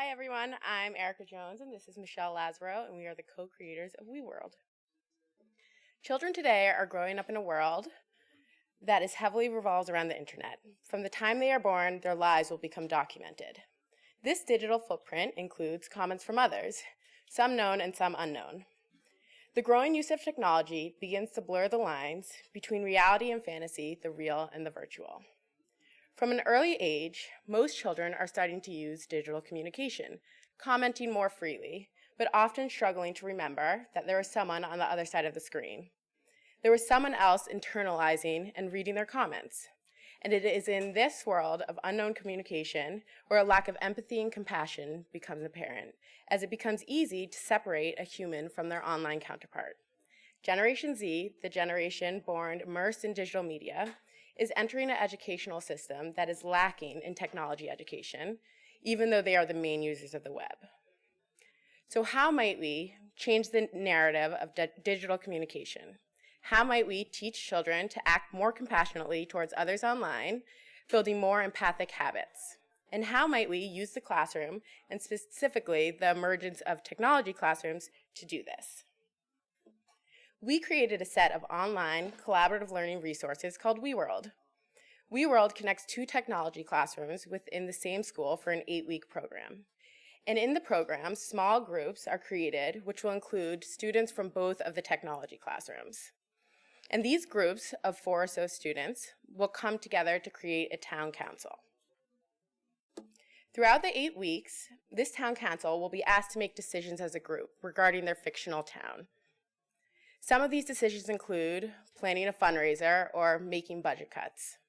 Hi everyone, I'm Erica Jones and this is Michelle Lazarow and we are the co-creators of WeWorld. Children today are growing up in a world that is heavily revolves around the internet. From the time they are born, their lives will become documented. This digital footprint includes comments from others, some known and some unknown. The growing use of technology begins to blur the lines between reality and fantasy, the real and the virtual. From an early age, most children are starting to use digital communication, commenting more freely, but often struggling to remember that there is someone on the other side of the screen. There is someone else internalizing and reading their comments. And it is in this world of unknown communication where a lack of empathy and compassion becomes apparent, as it becomes easy to separate a human from their online counterpart. Generation Z, the generation born immersed in digital media, is entering an educational system that is lacking in technology education, even though they are the main users of the web. So how might we change the narrative of digital communication? How might we teach children to act more compassionately towards others online, building more empathic habits? And how might we use the classroom, and specifically the emergence of technology classrooms, to do this? We created a set of online collaborative learning resources called WeWorld. WeWorld connects two technology classrooms within the same school for an 8-week program. And in the program, small groups are created, which will include students from both of the technology classrooms. And these groups of 4 or so students will come together to create a town council. Throughout the 8 weeks, this town council will be asked to make decisions as a group regarding their fictional town. Some of these decisions include planning a fundraiser or making budget cuts.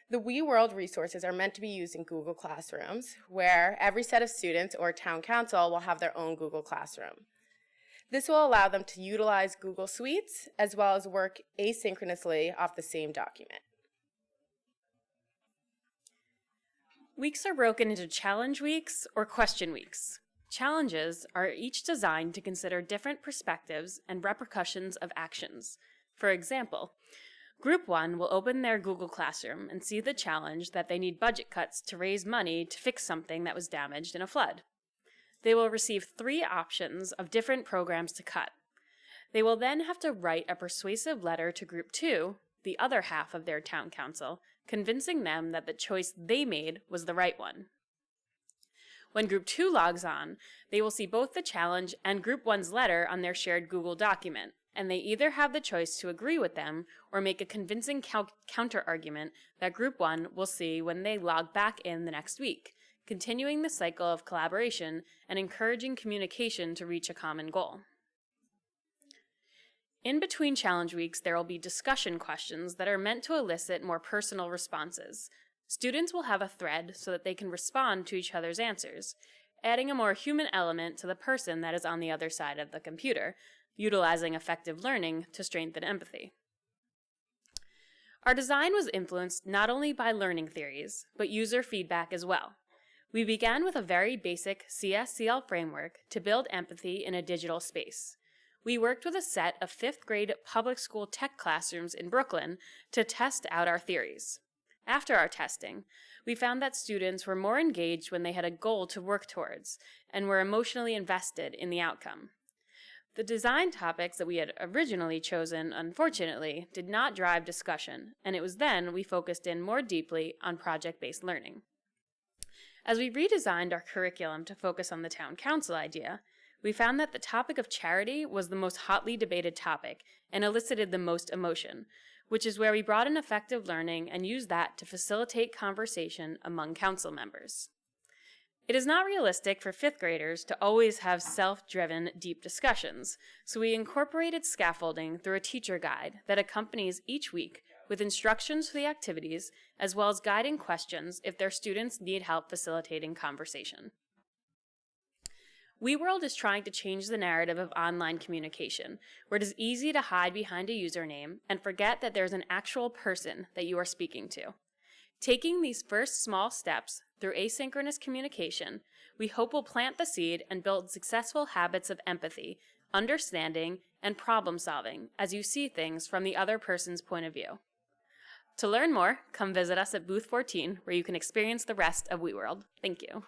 The WeWorld resources are meant to be used in Google Classrooms, where every set of students or town council will have their own Google Classroom. This will allow them to utilize Google Suites as well as work asynchronously off the same document. Weeks are broken into challenge weeks or question weeks. Challenges are each designed to consider different perspectives and repercussions of actions. For example, Group 1 will open their Google Classroom and see the challenge that they need budget cuts to raise money to fix something that was damaged in a flood. They will receive 3 options of different programs to cut. They will then have to write a persuasive letter to Group 2, the other half of their town council, convincing them that the choice they made was the right one. When Group 2 logs on, they will see both the challenge and Group 1's letter on their shared Google document, and they either have the choice to agree with them or make a convincing counter-argument that Group 1 will see when they log back in the next week, continuing the cycle of collaboration and encouraging communication to reach a common goal. In between challenge weeks, there will be discussion questions that are meant to elicit more personal responses. Students will have a thread so that they can respond to each other's answers, adding a more human element to the person that is on the other side of the computer, utilizing effective learning to strengthen empathy. Our design was influenced not only by learning theories, but user feedback as well. We began with a very basic CSCL framework to build empathy in a digital space. We worked with a set of 5th grade public school tech classrooms in Brooklyn to test out our theories. After our testing, we found that students were more engaged when they had a goal to work towards and were emotionally invested in the outcome. The design topics that we had originally chosen, unfortunately, did not drive discussion, and it was then we focused in more deeply on project-based learning. As we redesigned our curriculum to focus on the town council idea, we found that the topic of charity was the most hotly debated topic and elicited the most emotion, which is where we brought in effective learning and used that to facilitate conversation among council members. It is not realistic for 5th graders to always have self-driven, deep discussions, so we incorporated scaffolding through a teacher guide that accompanies each week with instructions for the activities as well as guiding questions if their students need help facilitating conversation. WeWorld is trying to change the narrative of online communication, where it is easy to hide behind a username and forget that there's an actual person that you are speaking to. Taking these first small steps through asynchronous communication, we hope will plant the seed and build successful habits of empathy, understanding, and problem solving as you see things from the other person's point of view. To learn more, come visit us at Booth 14, where you can experience the rest of WeWorld. Thank you.